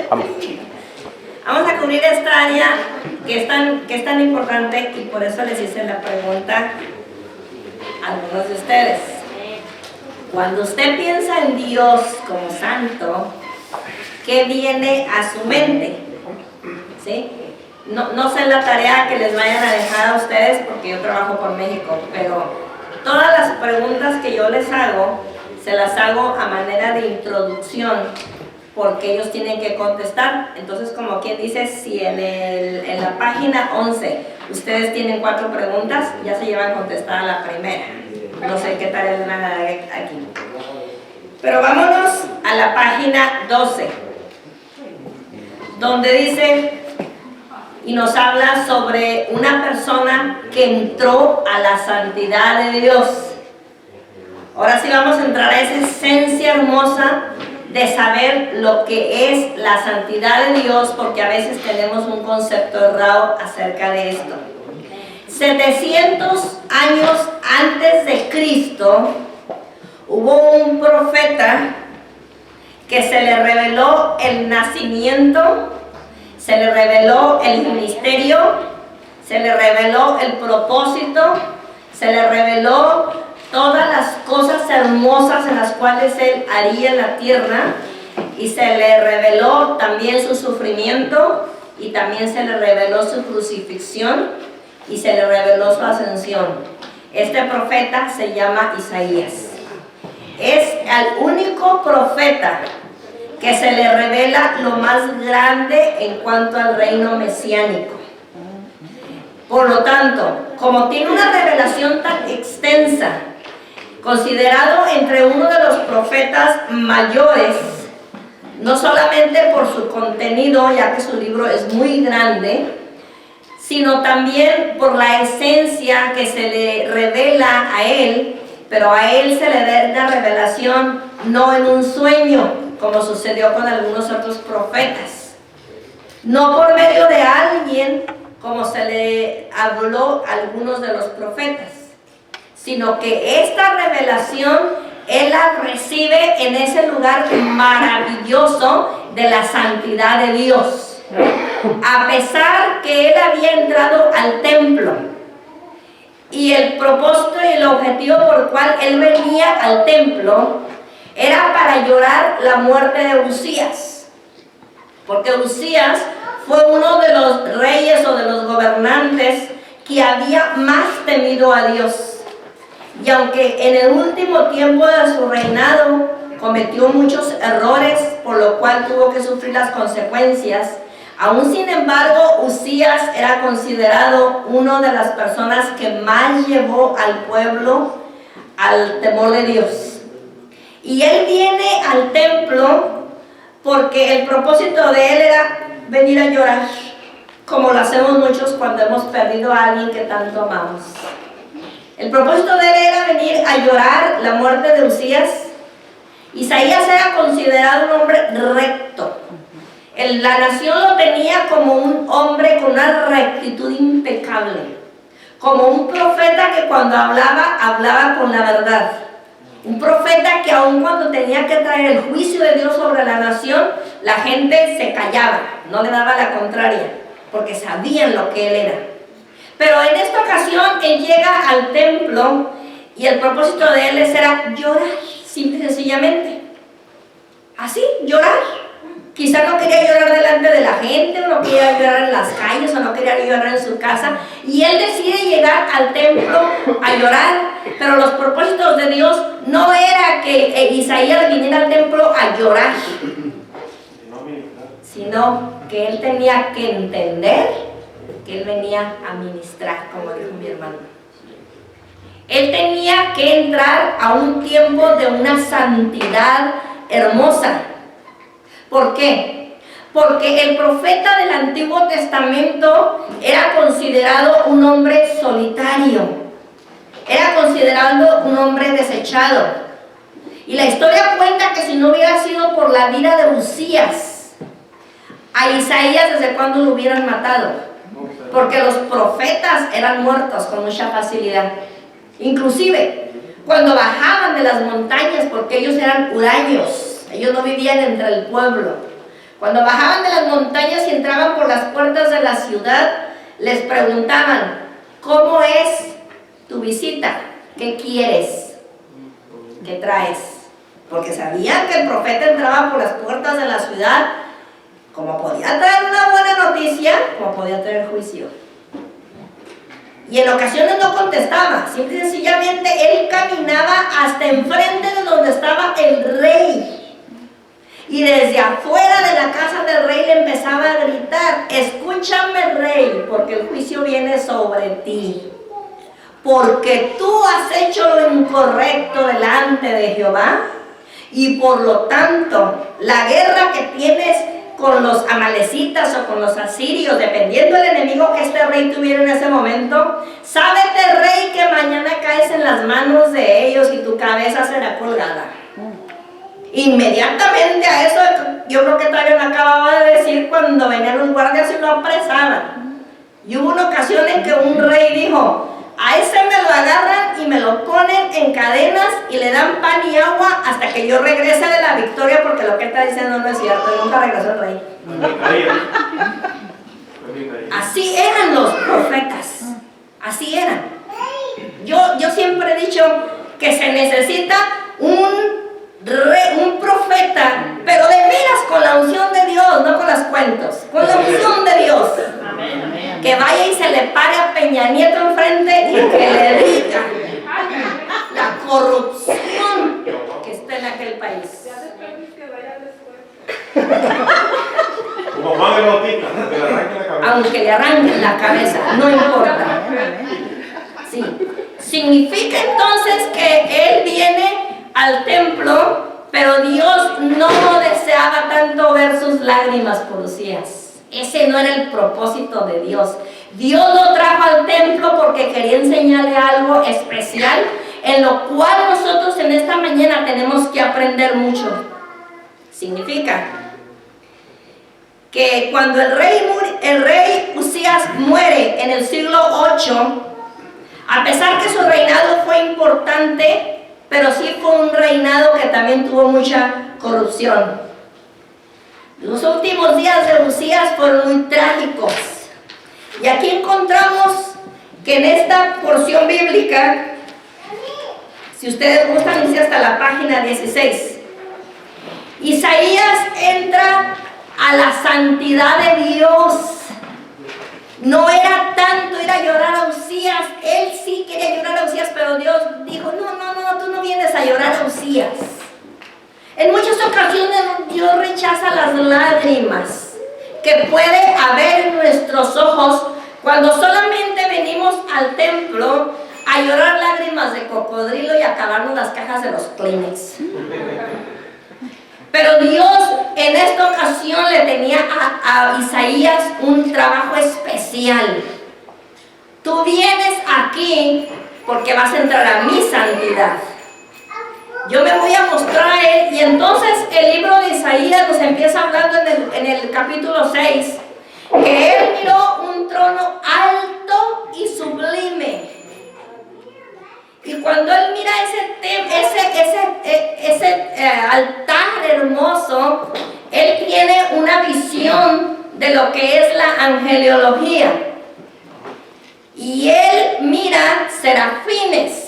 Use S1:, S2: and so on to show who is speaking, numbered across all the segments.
S1: Vamos.
S2: Vamos a cubrir esta área que es tan importante y por eso les hice la pregunta a algunos de ustedes. Cuando usted piensa en Dios como santo, ¿qué viene a su mente? ¿Sí? No sé la tarea que les vayan a dejar a ustedes porque yo trabajo por México, pero todas las preguntas que yo les hago, se las hago a manera de introducción porque ellos tienen que contestar. Entonces, como quien dice, si en la página 11 ustedes tienen 4 preguntas, ya se llevan contestada la primera. No sé qué tarea les van a dar aquí. Pero vámonos a la página 12, donde dice y nos habla sobre una persona que entró a la santidad de Dios. Ahora sí vamos a entrar a esa esencia hermosa de saber lo que es la santidad de Dios, porque a veces tenemos un concepto errado acerca de esto. 700 años antes de Cristo hubo un profeta que se le reveló el nacimiento, se le reveló el ministerio, se le reveló el propósito, se le reveló todas las cosas hermosas en las cuales él haría en la tierra, y se le reveló también su sufrimiento, y también se le reveló su crucifixión, y se le reveló su ascensión. Este profeta se llama Isaías. Es el único profeta que se le revela lo más grande en cuanto al reino mesiánico. Por lo tanto, como tiene una revelación tan extensa, considerado entre uno de los profetas mayores, no solamente por su contenido, ya que su libro es muy grande, sino también por la esencia que se le revela a él, pero a él se le da la revelación no en un sueño, como sucedió con algunos otros profetas, no por medio de alguien, como se le habló a algunos de los profetas, sino que esta revelación él la recibe en ese lugar maravilloso de la santidad de Dios. A pesar que él había entrado al templo, y el propósito y el objetivo por el cual él venía al templo era para llorar la muerte de Uzías, porque Uzías fue uno de los reyes o de los gobernantes que había más temido a Dios, y aunque en el último tiempo de su reinado cometió muchos errores, por lo cual tuvo que sufrir las consecuencias, aún sin embargo Uzías era considerado una de las personas que más llevó al pueblo al temor de Dios. Y él viene al templo porque el propósito de él era venir a llorar, como lo hacemos muchos cuando hemos perdido a alguien que tanto amamos. El propósito de él era venir a llorar la muerte de Uzías. Isaías era considerado un hombre recto. La nación lo tenía como un hombre con una rectitud impecable, como un profeta que cuando hablaba con la verdad. Un profeta que aun cuando tenía que traer el juicio de Dios sobre la nación, la gente se callaba, no le daba la contraria, porque sabían lo que él era. Pero en esta ocasión él llega al templo y el propósito de él era llorar, simple y sencillamente. Así, llorar. Quizá no quería llorar delante de la gente, o no quería llorar en las calles, o no quería llorar en su casa, y él decide llegar al templo a llorar. Pero los propósitos de Dios no era que Isaías viniera al templo a llorar, sino que él tenía que entender que él venía a ministrar, como dijo mi hermano. Él tenía que entrar a un tiempo de una santidad hermosa. ¿Por qué? Porque el profeta del Antiguo Testamento era considerado un hombre solitario, era considerado un hombre desechado. Y la historia cuenta que si no hubiera sido por la vida de Uzías, a Isaías desde cuándo lo hubieran matado, porque los profetas eran muertos con mucha facilidad. Inclusive cuando bajaban de las montañas, porque ellos eran huraños, ellos no vivían entre el pueblo. Cuando bajaban de las montañas y entraban por las puertas de la ciudad, les preguntaban, ¿cómo es tu visita? ¿Qué quieres? ¿Qué traes? Porque sabían que el profeta entraba por las puertas de la ciudad, como podía traer una buena noticia, como podía traer juicio. Y en ocasiones no contestaba, simple y sencillamente él caminaba hasta enfrente de donde estaba el rey. Y desde afuera de la casa del rey le empezaba a gritar, escúchame rey, porque el juicio viene sobre ti. Porque tú has hecho lo incorrecto delante de Jehová, y por lo tanto, la guerra que tienes con los amalecitas o con los asirios, dependiendo del enemigo que este rey tuviera en ese momento, sábete rey que mañana caes en las manos de ellos y tu cabeza será colgada. Inmediatamente a eso, yo creo que todavía me acababa de decir cuando venían los guardias y lo apresaban. Y hubo una ocasión en que un rey dijo, a ese me lo agarran y me lo ponen en cadenas y le dan pan y agua hasta que yo regrese de la victoria, porque lo que está diciendo no es cierto, y nunca regresó el rey. Así eran los profetas, así eran. Yo siempre he dicho que se necesita un profeta, pero de veras con la unción de Dios, no con los cuentos, con la unción de Dios. Que vaya y se le pare a Peña Nieto enfrente y que le diga la corrupción que está en aquel país.
S1: Como Juan el Bautista, que le arranquen la cabeza.
S2: Aunque le arranquen la cabeza, no importa. Sí. Significa entonces que él viene al templo, pero Dios no deseaba tanto ver sus lágrimas por Usías. Ese no era el propósito de Dios. Dios lo trajo al templo porque quería enseñarle algo especial, en lo cual nosotros en esta mañana tenemos que aprender mucho. Significa que cuando el rey Usías muere en el siglo 8, a pesar que su reinado fue importante, pero sí fue un reinado que también tuvo mucha corrupción. Los últimos días de Usías fueron muy trágicos. Y aquí encontramos que en esta porción bíblica, si ustedes gustan, dice hasta la página 16, Isaías entra a la santidad de Dios. No era tanto ir a llorar a Usías. Él sí quería llorar a Usías, pero Dios dijo, no, tú no vienes a llorar a Usías. En muchas ocasiones Dios rechaza las lágrimas que puede haber en nuestros ojos cuando solamente venimos al templo a llorar lágrimas de cocodrilo y acabarnos las cajas de los Kleenex. Pero Dios en esta ocasión le tenía a Isaías un trabajo especial. Tú vienes aquí porque vas a entrar a mi santidad. Yo me voy a mostrar a él. Y entonces el libro de Isaías nos empieza hablando en el capítulo 6, que él miró un trono alto y sublime. Y cuando él mira ese altar hermoso, él tiene una visión de lo que es la angelología. Y él mira serafines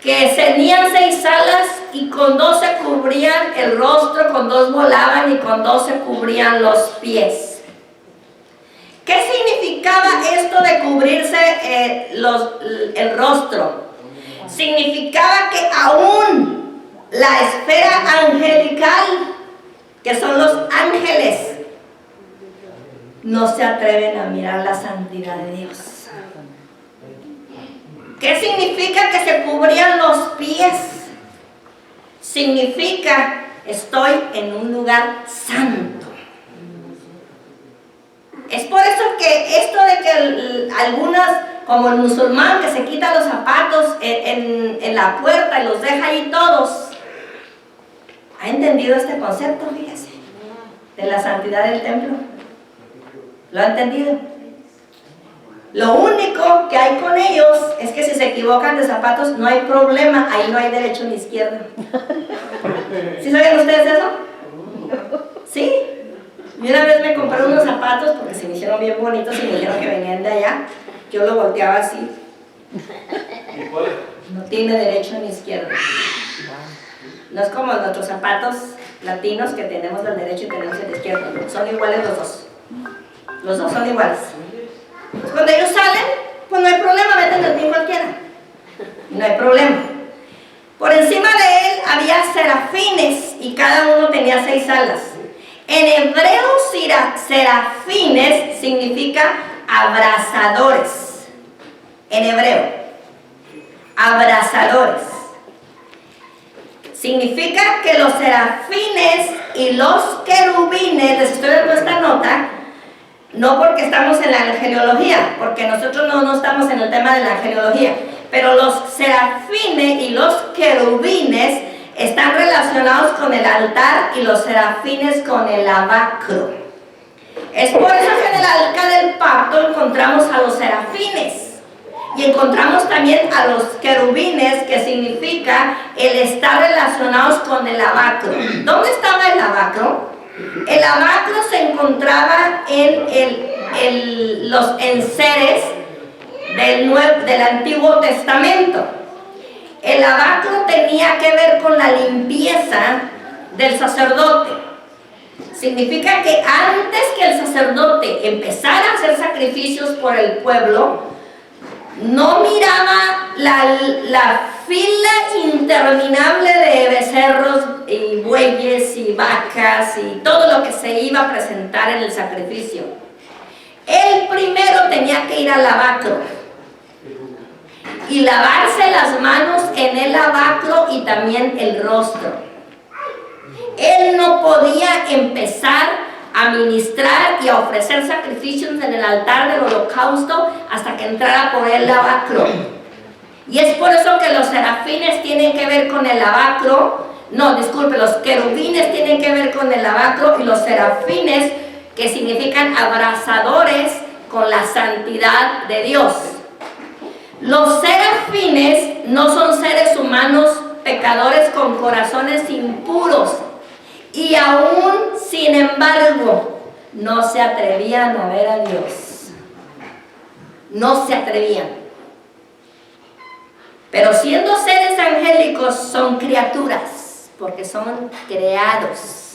S2: que tenían 6 alas y con 2 se cubrían el rostro, con 2 volaban y con 2 se cubrían los pies. ¿Qué significaba esto de cubrirse el rostro? Significaba que aún la esfera angelical, que son los ángeles, no se atreven a mirar la santidad de Dios. ¿Qué significa que se cubrían los pies? Significa, estoy en un lugar santo. Es por eso que esto de que algunas, como el musulmán que se quita los zapatos en la puerta y los deja ahí todos, ¿ha entendido este concepto? Fíjese, de la santidad del templo. ¿Lo ha entendido? Lo único que hay con ellos es que si se equivocan de zapatos no hay problema, ahí no hay derecho ni izquierda. ¿Sí saben ustedes eso? Y una vez me compré unos zapatos porque se me hicieron bien bonitos y me dijeron que venían de allá. Yo lo volteaba así.
S1: ¿Y cuál es?
S2: No tiene derecho ni izquierda. No es como nuestros zapatos latinos que tenemos el derecho y tenemos el izquierdo. Son iguales los dos. Los dos son iguales. Pues cuando ellos salen, pues no hay problema, meten el pie cualquiera. No hay problema. Por encima de él había serafines y cada uno tenía 6 alas. En hebreo, serafines significa abrazadores. En hebreo, abrazadores. Significa que los serafines y los querubines, les estoy dando esta nota, no porque estamos en la angeliología, porque nosotros no estamos en el tema de la angeliología, pero los serafines y los querubines están relacionados con el altar y los serafines con el lavacro. Es por eso que en el arca del pacto encontramos a los serafines y encontramos también a los querubines, que significa el estar relacionados con el lavacro. ¿Dónde estaba el lavacro? El lavacro se encontraba en los enseres del Antiguo Testamento. El lavacro tenía que ver con la limpieza del sacerdote. Significa que antes que el sacerdote empezara a hacer sacrificios por el pueblo, no miraba la fila interminable de becerros y bueyes y vacas y todo lo que se iba a presentar en el sacrificio. Él primero tenía que ir al lavacro y lavarse las manos en el lavacro y también el rostro. Él no podía empezar a ministrar y a ofrecer sacrificios en el altar del holocausto hasta que entrara por el lavacro. Y es por eso que los serafines tienen que ver con el lavacro. No, disculpe, los querubines tienen que ver con el lavacro y los serafines, que significan abrazadores, con la santidad de Dios. Los serafines no son seres humanos pecadores con corazones impuros, y aún, sin embargo, no se atrevían a ver a Dios. No se atrevían. Pero siendo seres angélicos, son criaturas, porque son creados.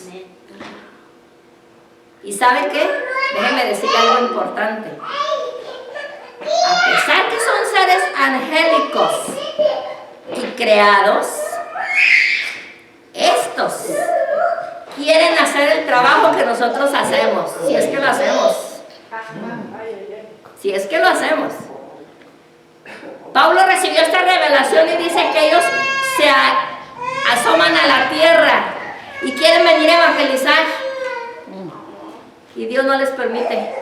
S2: ¿Y sabe qué? Déjeme decirle algo importante. A pesar que son seres angélicos y creados, estos quieren hacer el trabajo que nosotros hacemos, si es que lo hacemos. Si es que lo hacemos. Pablo recibió esta revelación y dice que ellos se asoman a la tierra y quieren venir a evangelizar. Y Dios no les permite.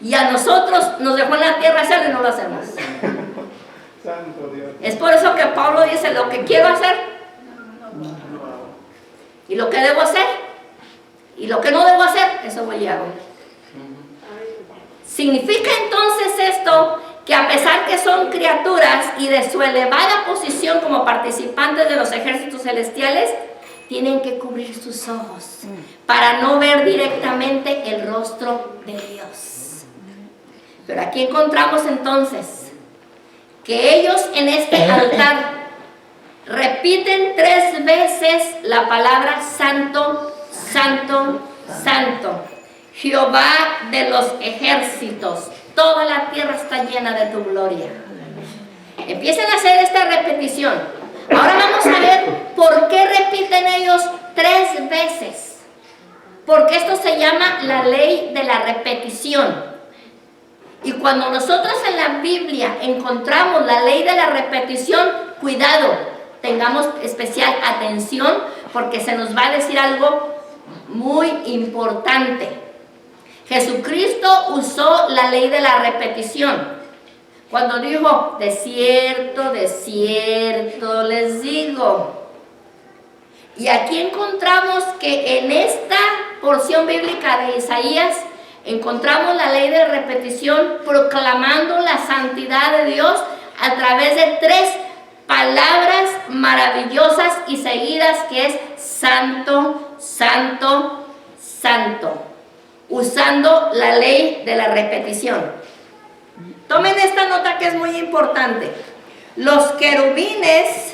S2: Y a nosotros nos dejó en la tierra hacerlo y no lo hacemos. Es por eso que Pablo dice: lo que quiero hacer y lo que debo hacer y lo que no debo hacer, eso voy y hago. Significa entonces esto que a pesar que son criaturas y de su elevada posición como participantes de los ejércitos celestiales, tienen que cubrir sus ojos para no ver directamente el rostro de Dios. Pero aquí encontramos entonces que ellos en este altar repiten 3 veces la palabra santo, santo, santo. Jehová de los ejércitos, toda la tierra está llena de tu gloria. Empiezan a hacer esta repetición. Ahora vamos a ver por qué repiten ellos 3 veces. Porque esto se llama la ley de la repetición. Y cuando nosotros en la Biblia encontramos la ley de la repetición, cuidado, tengamos especial atención, porque se nos va a decir algo muy importante. Jesucristo usó la ley de la repetición cuando dijo: de cierto les digo. Y aquí encontramos que en esta porción bíblica de Isaías encontramos la ley de repetición proclamando la santidad de Dios a través de 3 palabras maravillosas y seguidas, que es santo, santo, santo, usando la ley de la repetición. Tomen esta nota que es muy importante. Los querubines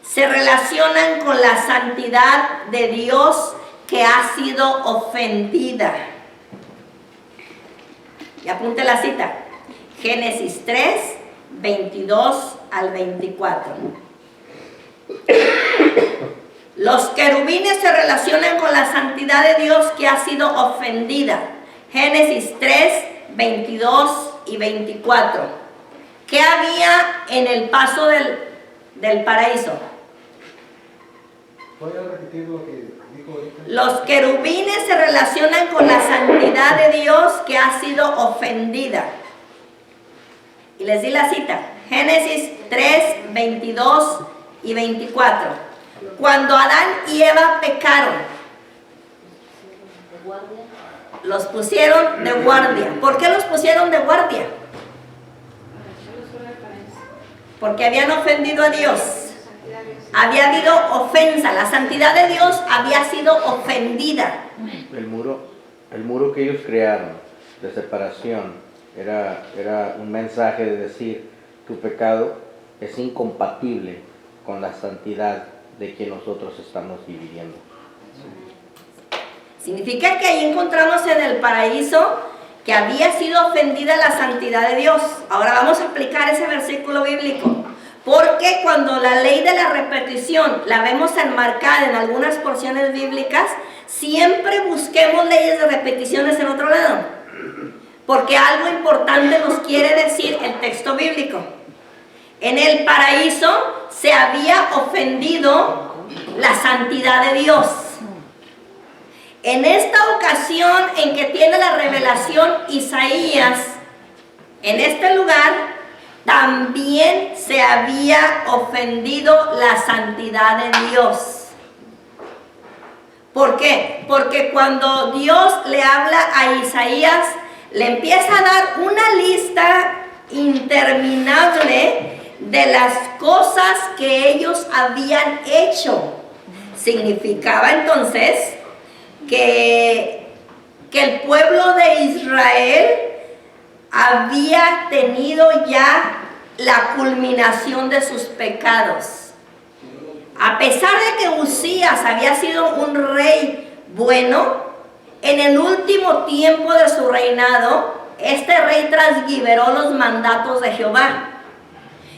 S2: se relacionan con la santidad de Dios que ha sido ofendida. Y apunte la cita. Génesis 3, 22 al 24. Los querubines se relacionan con la santidad de Dios que ha sido ofendida. Génesis 3, 22 y 24. ¿Qué había en el paso del paraíso?
S3: ¿Puede repetir lo que dijo ahorita?
S2: Los querubines se relacionan con la santidad de Dios que ha sido ofendida. Y les di la cita. Génesis 3, 22 y 24. Cuando Adán y Eva pecaron, los pusieron de guardia. ¿Por qué los pusieron de guardia? Porque habían ofendido a Dios. Había habido ofensa. La santidad de Dios había sido ofendida.
S4: El muro que ellos crearon de separación era un mensaje de decir: tu pecado es incompatible con la santidad de que nosotros estamos viviendo.
S2: Significa que ahí encontramos en el paraíso que había sido ofendida la santidad de Dios. Ahora vamos a aplicar ese versículo bíblico. Porque cuando la ley de la repetición la vemos enmarcada en algunas porciones bíblicas, siempre busquemos leyes de repeticiones en otro lado. Porque algo importante nos quiere decir el texto bíblico. En el paraíso se había ofendido la santidad de Dios. En esta ocasión en que tiene la revelación Isaías, en este lugar, también se había ofendido la santidad de Dios. ¿Por qué? Porque cuando Dios le habla a Isaías, le empieza a dar una lista interminable de las cosas que ellos habían hecho. Significaba entonces que el pueblo de Israel había tenido ya la culminación de sus pecados. A pesar de que Uzías había sido un rey bueno, en el último tiempo de su reinado, este rey transgiveró los mandatos de Jehová.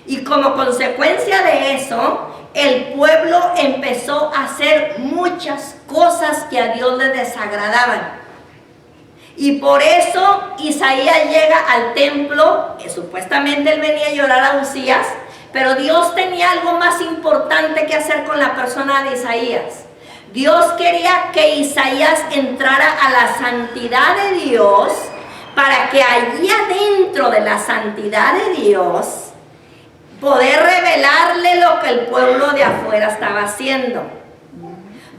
S2: Y como consecuencia de eso, el pueblo empezó a hacer muchas cosas que a Dios le desagradaban. Y por eso Isaías llega al templo, supuestamente él venía a llorar a Uzías, pero Dios tenía algo más importante que hacer con la persona de Isaías. Dios quería que Isaías entrara a la santidad de Dios, para que allí adentro de la santidad de Dios poder revelarle lo que el pueblo de afuera estaba haciendo.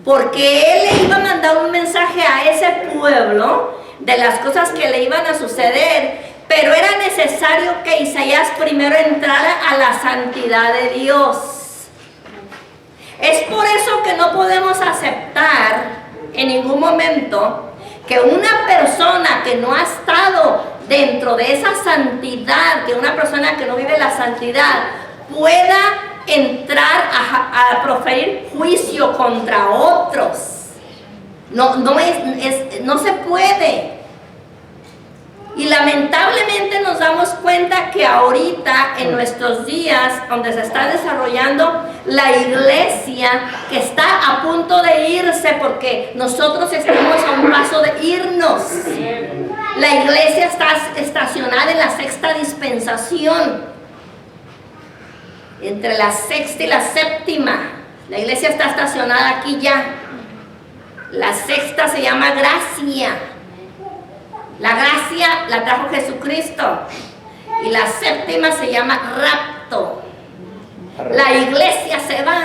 S2: Porque él le iba a mandar un mensaje a ese pueblo de las cosas que le iban a suceder, pero era necesario que Isaías primero entrara a la santidad de Dios. Es por eso que no podemos aceptar en ningún momento que una persona que no ha estado dentro de esa santidad, que una persona que no vive la santidad pueda entrar a proferir juicio contra otros. No se puede. Y lamentablemente nos damos cuenta que ahorita, en nuestros días, donde se está desarrollando la iglesia, que está a punto de irse, porque nosotros estamos a un paso de irnos. La iglesia está estacionada en la sexta dispensación, entre la sexta y la séptima. La iglesia está estacionada aquí ya. La sexta se llama gracia. La gracia la trajo Jesucristo. Y la séptima se llama rapto. La iglesia se va.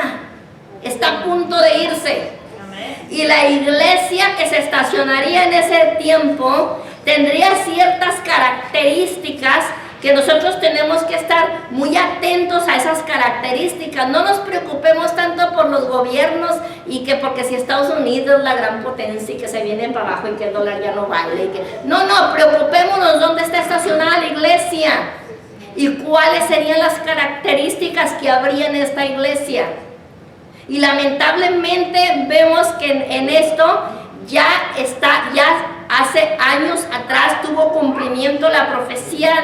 S2: Está a punto de irse. Y la iglesia que se estacionaría en ese tiempo tendría ciertas características que nosotros tenemos que estar muy atentos a esas características. No nos preocupemos tanto por los gobiernos y que porque si Estados Unidos es la gran potencia y que se viene para abajo y que el dólar ya no vale. Y que... No, preocupémonos dónde está estacionada la iglesia y cuáles serían las características que habría en esta iglesia. Y lamentablemente vemos que en esto ya hace años atrás tuvo cumplimiento la profecía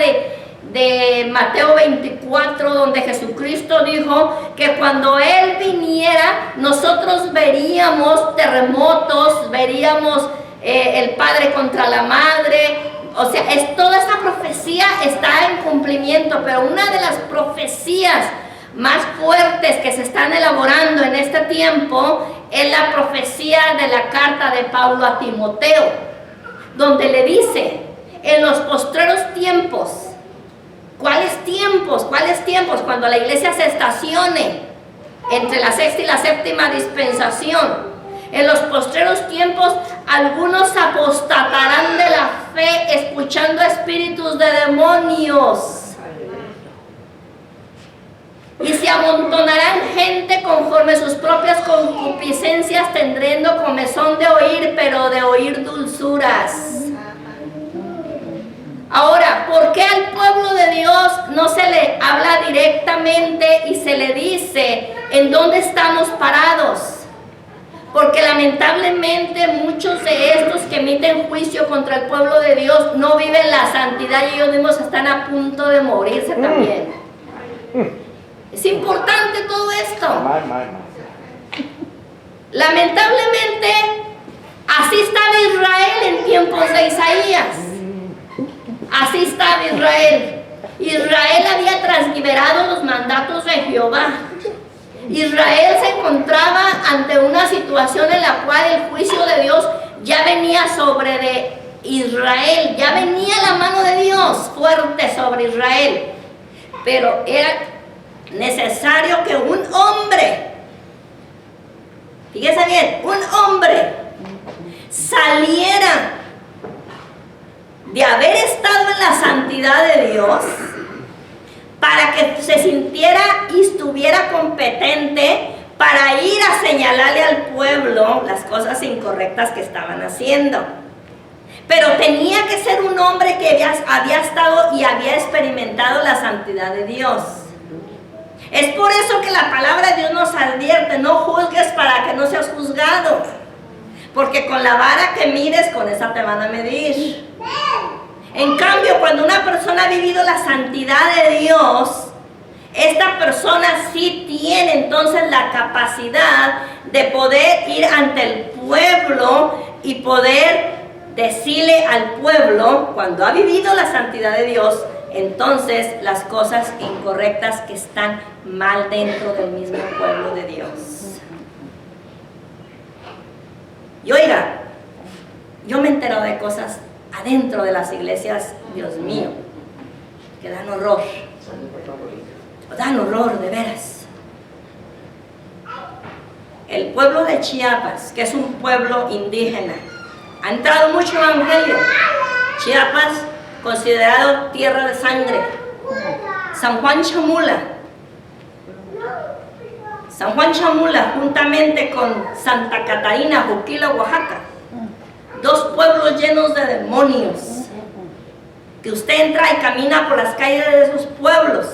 S2: de Mateo 24, donde Jesucristo dijo que cuando Él viniera, nosotros veríamos terremotos, veríamos el padre contra la madre. O sea, toda esta profecía está en cumplimiento, pero una de las profecías más fuertes que se están elaborando en este tiempo es la profecía de la carta de Pablo a Timoteo, donde le dice, en los postreros tiempos. ¿Cuáles tiempos? ¿Cuáles tiempos? Cuando la iglesia se estacione entre la sexta y la séptima dispensación. En los postreros tiempos, algunos apostatarán de la fe escuchando espíritus de demonios. Y se amontonarán gente conforme sus propias concupiscencias, teniendo comezón de oír, pero de oír dulzuras. Ahora, ¿por qué al pueblo de Dios no se le habla directamente y se le dice en dónde estamos parados? Porque lamentablemente muchos de estos que emiten juicio contra el pueblo de Dios no viven la santidad y ellos mismos están a punto de morirse también. Es importante todo esto. Lamentablemente, así estaba Israel en tiempos de Isaías. Así estaba Israel. Israel había transgredido los mandatos de Jehová. Israel se encontraba ante una situación en la cual el juicio de Dios ya venía sobre de Israel, ya venía la mano de Dios fuerte sobre Israel. Pero era necesario que un hombre, fíjese bien, un hombre saliera de haber estado en la santidad de Dios para que se sintiera y estuviera competente para ir a señalarle al pueblo las cosas incorrectas que estaban haciendo. Pero tenía que ser un hombre que había estado y había experimentado la santidad de Dios. Es por eso que la palabra de Dios nos advierte: no juzgues para que no seas juzgado, porque con la vara que mires, con esa te van a medir. En cambio, cuando una persona ha vivido la santidad de Dios, esta persona sí tiene entonces la capacidad de poder ir ante el pueblo y poder decirle al pueblo, cuando ha vivido la santidad de Dios, entonces las cosas incorrectas que están mal dentro del mismo pueblo de Dios. Y oiga, yo me entero de cosas adentro de las iglesias, Dios mío, que dan horror. Dan horror, de veras. El pueblo de Chiapas, que es un pueblo indígena, ha entrado mucho evangelio. Chiapas, considerado tierra de sangre. San Juan Chamula, juntamente con Santa Catarina, Juquila, Oaxaca, dos pueblos llenos de demonios, que usted entra y camina por las calles de esos pueblos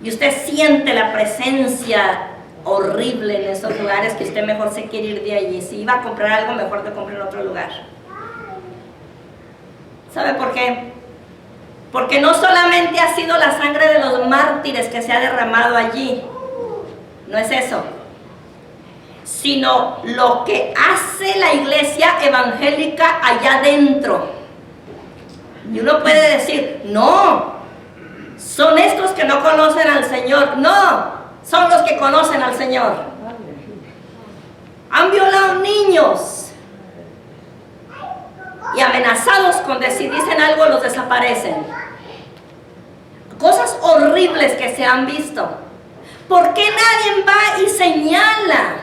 S2: y usted siente la presencia horrible en esos lugares, que usted mejor se quiere ir de allí. Si iba a comprar algo, mejor te compre en otro lugar. ¿Sabe por qué? Porque no solamente ha sido la sangre de los mártires que se ha derramado allí, no es eso, sino lo que hace la iglesia evangélica allá adentro. Y uno puede decir, no, son estos que no conocen al Señor. No, son los que conocen al Señor. Han violado niños y amenazados con que si dicen algo los desaparecen. Cosas horribles que se han visto. ¿Por qué nadie va y señala?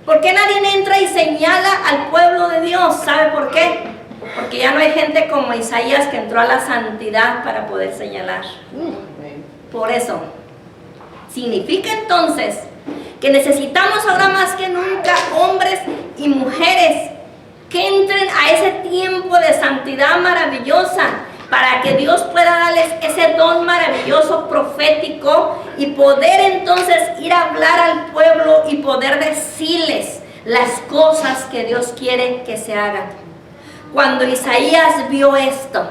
S2: ¿Por qué nadie entra y señala al pueblo de Dios? ¿Sabe por qué? Porque ya no hay gente como Isaías que entró a la santidad para poder señalar. Por eso, significa entonces que necesitamos ahora más que nunca hombres y mujeres que entren a ese tiempo de santidad maravillosa, para que Dios pueda darles ese don maravilloso profético y poder entonces ir a hablar al pueblo y poder decirles las cosas que Dios quiere que se hagan. Cuando Isaías vio esto,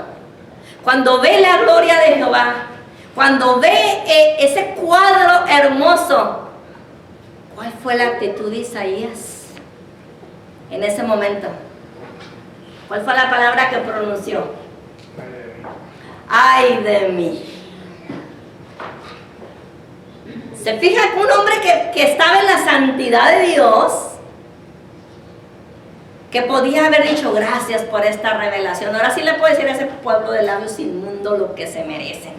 S2: cuando ve la gloria de Jehová, cuando ve ese cuadro hermoso, ¿cuál fue la actitud de Isaías en ese momento? ¿Cuál fue la palabra que pronunció? ¡Ay de mí! Se fija que un hombre que estaba en la santidad de Dios, que podía haber dicho gracias por esta revelación. Ahora sí le puedo decir a ese pueblo de labios inmundos lo que se merecen.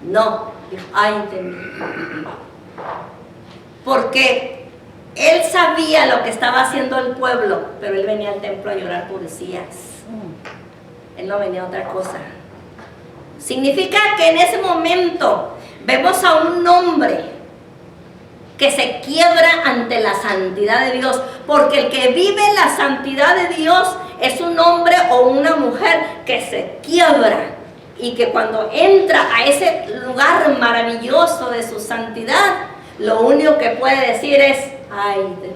S2: No, dijo, ¡ay de mí! Porque él sabía lo que estaba haciendo el pueblo, pero él venía al templo a llorar por Mesías. Él no venía a otra cosa. Significa que en ese momento vemos a un hombre que se quiebra ante la santidad de Dios, porque el que vive la santidad de Dios es un hombre o una mujer que se quiebra y que cuando entra a ese lugar maravilloso de su santidad, lo único que puede decir es, ¡ay de mí!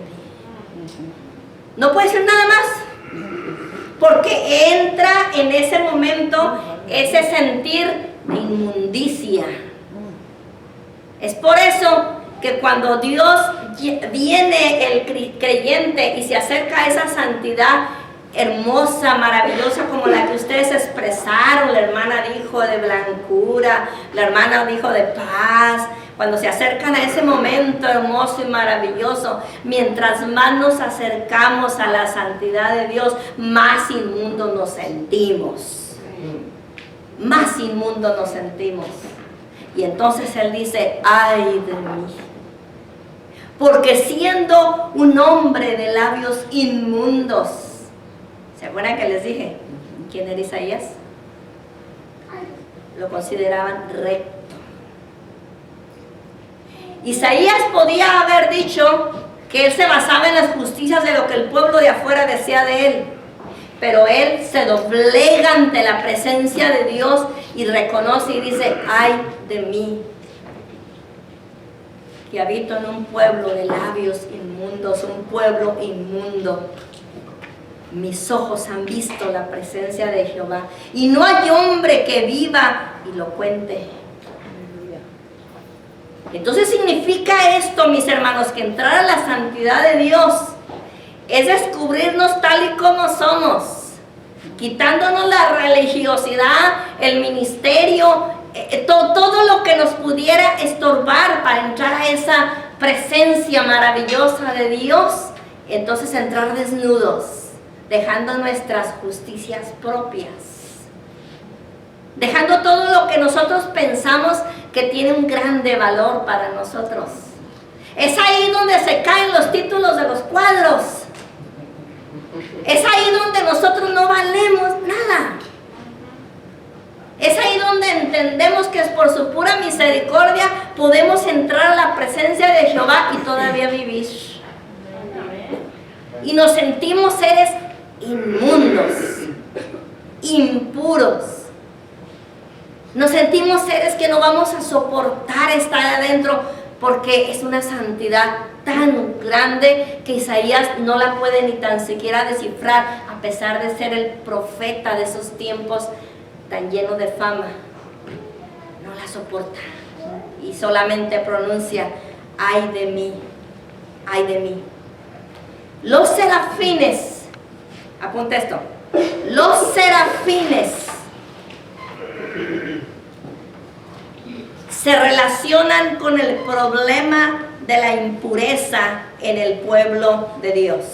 S2: No puede decir nada más, porque entra en ese momento ese sentir de inmundicia. Es por eso que cuando Dios viene el creyente y se acerca a esa santidad hermosa, maravillosa, como la que ustedes expresaron, la hermana dijo de blancura, la hermana dijo de paz, cuando se acercan a ese momento hermoso y maravilloso, mientras más nos acercamos a la santidad de Dios, más inmundos nos sentimos. Más inmundo nos sentimos. Y entonces él dice, ¡ay de mí! Porque siendo un hombre de labios inmundos, ¿se acuerdan que les dije quién era Isaías? Lo consideraban recto. Isaías podía haber dicho que él se basaba en las justicias de lo que el pueblo de afuera decía de él, pero él se doblega ante la presencia de Dios y reconoce y dice, ¡ay de mí! Que habito en un pueblo de labios inmundos, un pueblo inmundo. Mis ojos han visto la presencia de Jehová, y no hay hombre que viva y lo cuente. Entonces significa esto, mis hermanos, que entrar a la santidad de Dios es descubrirnos tal y como somos, quitándonos la religiosidad, el ministerio, todo lo que nos pudiera estorbar para entrar a esa presencia maravillosa de Dios. Entonces entrar desnudos, dejando nuestras justicias propias, dejando todo lo que nosotros pensamos que tiene un grande valor para nosotros. Es ahí donde se caen los títulos de los cuadros. Es ahí donde nosotros no valemos nada. Es ahí donde entendemos que es por su pura misericordia podemos entrar a la presencia de Jehová y todavía vivir. Y nos sentimos seres inmundos, impuros. Nos sentimos seres que no vamos a soportar estar adentro, porque es una santidad tan grande que Isaías no la puede ni tan siquiera descifrar, a pesar de ser el profeta de esos tiempos tan lleno de fama. No la soporta y solamente pronuncia, ¡ay de mí! ¡Ay de mí! Los serafines, apunta esto, los serafines se relacionan con el problema de la impureza en el pueblo de Dios.